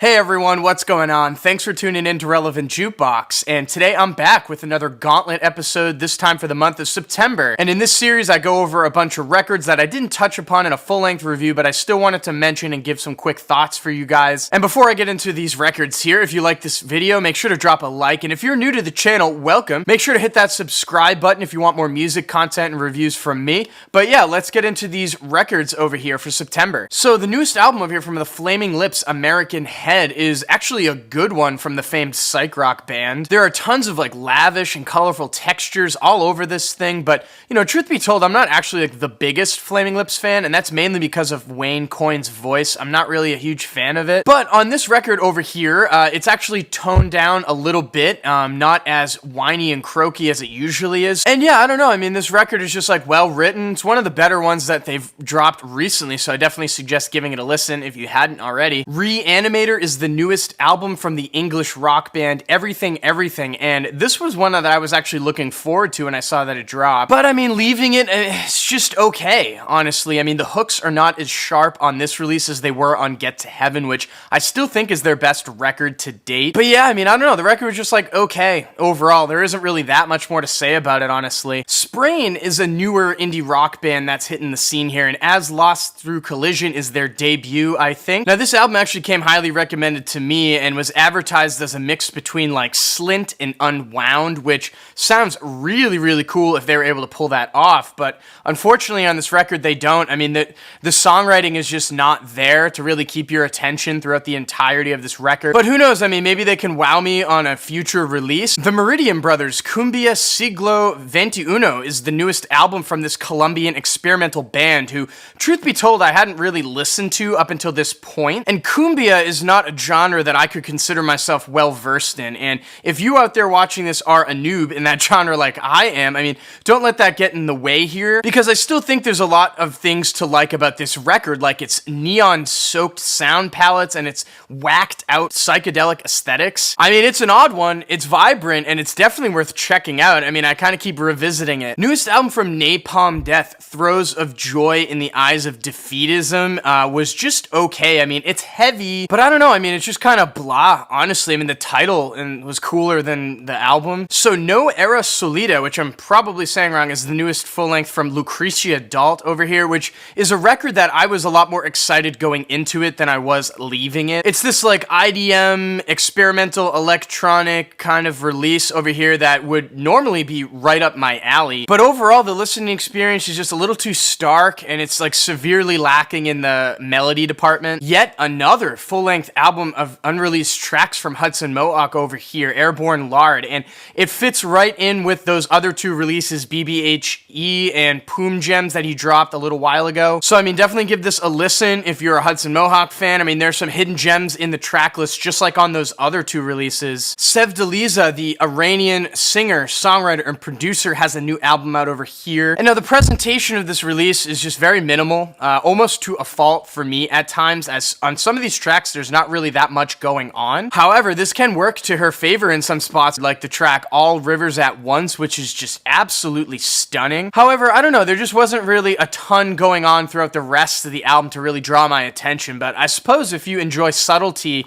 Hey everyone, what's going on? Thanks for tuning in to Relevant Jukebox, and today I'm back with another Gauntlet episode, this time for the month of September. And in this series I go over a bunch of records that I didn't touch upon in a full-length review, but I still wanted to mention and give some quick thoughts for you guys. And before I get into these records here, if you like this video, make sure to drop a like, and if you're new to the channel, welcome. Make sure to hit that subscribe button if you want more music content and reviews from me. But yeah, let's get into these records over here for September. So the newest album over here from the Flaming Lips, American Head, is actually a good one from the famed psych rock band. There are tons of like lavish and colorful textures all over this thing, but you know, truth be told, I'm not actually like the biggest Flaming Lips fan, and that's mainly because of Wayne Coyne's voice. I'm not really a huge fan of it. But on this record over here, it's actually toned down a little bit, not as whiny and croaky as it usually is. And yeah, I don't know, I mean, this record is just like well written. It's one of the better ones that they've dropped recently, so I definitely suggest giving it a listen if you hadn't already. Re-Animator is the newest album from the English rock band Everything Everything, and this was one that I was actually looking forward to when I saw that it dropped. But I mean, leaving it, it's just okay, honestly. I mean, the hooks are not as sharp on this release as they were on Get to Heaven, which I still think is their best record to date. But yeah, I mean, I don't know, the record was just like okay overall. There isn't really that much more to say about it, honestly. Sprain is a newer indie rock band that's hitting the scene here, and As Lost Through Collision is their debut, I think. Now, this album actually came highly recommended to me and was advertised as a mix between like Slint and Unwound, which sounds really, really cool if they were able to pull that off, but unfortunately on this record they don't. I mean, the songwriting is just not there to really keep your attention throughout the entirety of this record, but who knows, I mean, maybe they can wow me on a future release. The Meridian brothers, Cumbia Siglo 21 is the newest album from this Colombian experimental band who, truth be told, I hadn't really listened to up until this point, and Cumbia is not a genre that I could consider myself well versed in, and if you out there watching this are a noob in that genre like I am, I mean, don't let that get in the way here, because I still think there's a lot of things to like about this record, like its neon-soaked sound palettes and its whacked-out psychedelic aesthetics. I mean, it's an odd one, it's vibrant, and it's definitely worth checking out. I mean, I kind of keep revisiting it. Newest album from Napalm Death, Throes of Joy in the Eyes of Defeatism, was just okay. I mean, it's heavy, but I don't know, I mean, it's just kind of blah, honestly. I mean, the title was cooler than the album. So No Era Solida, which I'm probably saying wrong, is the newest full-length from Lucrecia Dalt over here, which is a record that I was a lot more excited going into it than I was leaving it. It's this like IDM, experimental electronic kind of release over here that would normally be right up my alley, but overall the listening experience is just a little too stark, and it's like severely lacking in the melody department. Yet another full-length album of unreleased tracks from Hudson Mohawke over here, Airborne, Lard, and it fits right in with those other two releases, BBHE and Poom Gems, that he dropped a little while ago. So I mean, definitely give this a listen if you're a Hudson Mohawke fan. I mean, there's some hidden gems in the track list just like on those other two releases. Sevdaliza, the Iranian singer, songwriter, and producer, has a new album out over here. And now the presentation of this release is just very minimal, almost to a fault for me at times, as on some of these tracks there's not really that much going on. However, this can work to her favor in some spots, like the track All Rivers at Once, which is just absolutely stunning. However, I don't know, there just wasn't really a ton going on throughout the rest of the album to really draw my attention, but I suppose if you enjoy subtlety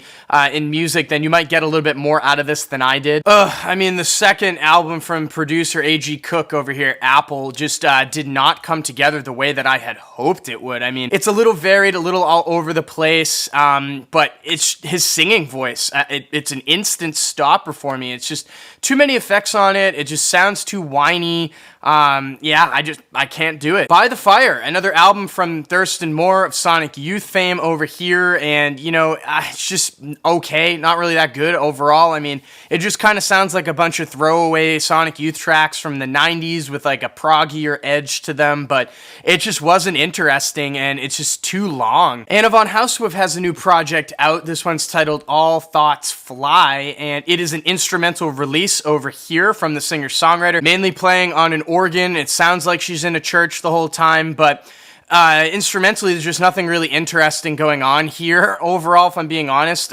in music, then you might get a little bit more out of this than I did. I mean, the second album from producer A.G. Cook over here, Apple, just did not come together the way that I had hoped it would. I mean, it's a little varied, a little all over the place, but it's his singing voice. It's an instant stopper for me. It's just too many effects on it. It just sounds too whiny. Yeah, I can't do it. By the Fire, another album from Thurston Moore of Sonic Youth fame over here, and you know, it's just okay, not really that good overall. I mean, it just kind of sounds like a bunch of throwaway Sonic Youth tracks from the 90s with like a proggier edge to them, but it just wasn't interesting, and it's just too long. And Vonhauswiff has a new project out. This one's titled All Thoughts Fly, and it is an instrumental release over here from the singer-songwriter, mainly playing on an organ. It sounds like she's in a church the whole time, but instrumentally there's just nothing really interesting going on here overall, if I'm being honest.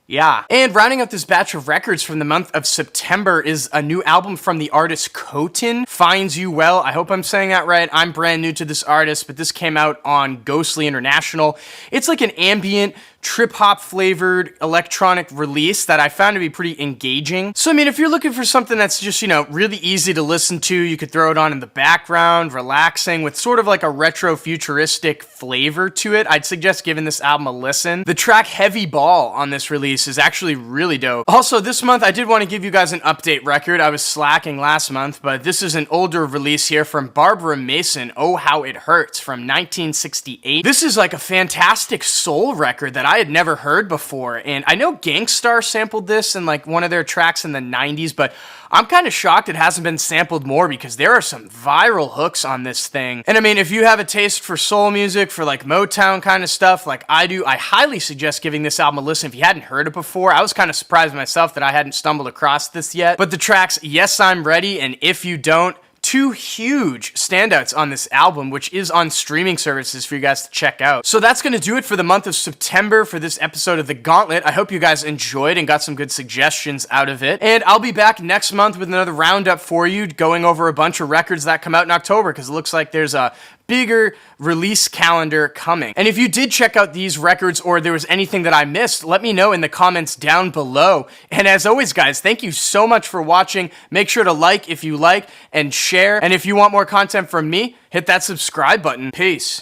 Yeah. And rounding out this batch of records from the month of September is a new album from the artist Cotin, Finds You Well. I hope I'm saying that right. I'm brand new to this artist, but this came out on Ghostly International. It's like an ambient, trip-hop flavored electronic release that I found to be pretty engaging. So I mean, if you're looking for something that's just, you know, really easy to listen to, you could throw it on in the background, relaxing, with sort of like a retro futuristic flavor to it, I'd suggest giving this album a listen. The track Heavy Ball on this release is actually really dope. Also, this month I did want to give you guys an update record. I was slacking last month, but this is an older release here from Barbara Mason, Oh How It Hurts, from 1968. This is like a fantastic soul record that I had never heard before, and I know Gangstar sampled this in like one of their tracks in the 90s, but I'm kind of shocked it hasn't been sampled more because there are some viral hooks on this thing. And I mean, if you have a taste for soul music, for like Motown kind of stuff like I do, I highly suggest giving this album a listen if you hadn't heard it before. I was kind of surprised myself that I hadn't stumbled across this yet. But the tracks Yes I'm Ready and If You Don't, two huge standouts on this album, which is on streaming services for you guys to check out. So that's going to do it for the month of September for this episode of The Gauntlet. I hope you guys enjoyed and got some good suggestions out of it. And I'll be back next month with another roundup for you, going over a bunch of records that come out in October, because it looks like there's a bigger release calendar coming. And if you did check out these records or there was anything that I missed, let me know in the comments down below. And as always, guys, thank you so much for watching. Make sure to like if you like and share. And if you want more content from me, hit that subscribe button. Peace.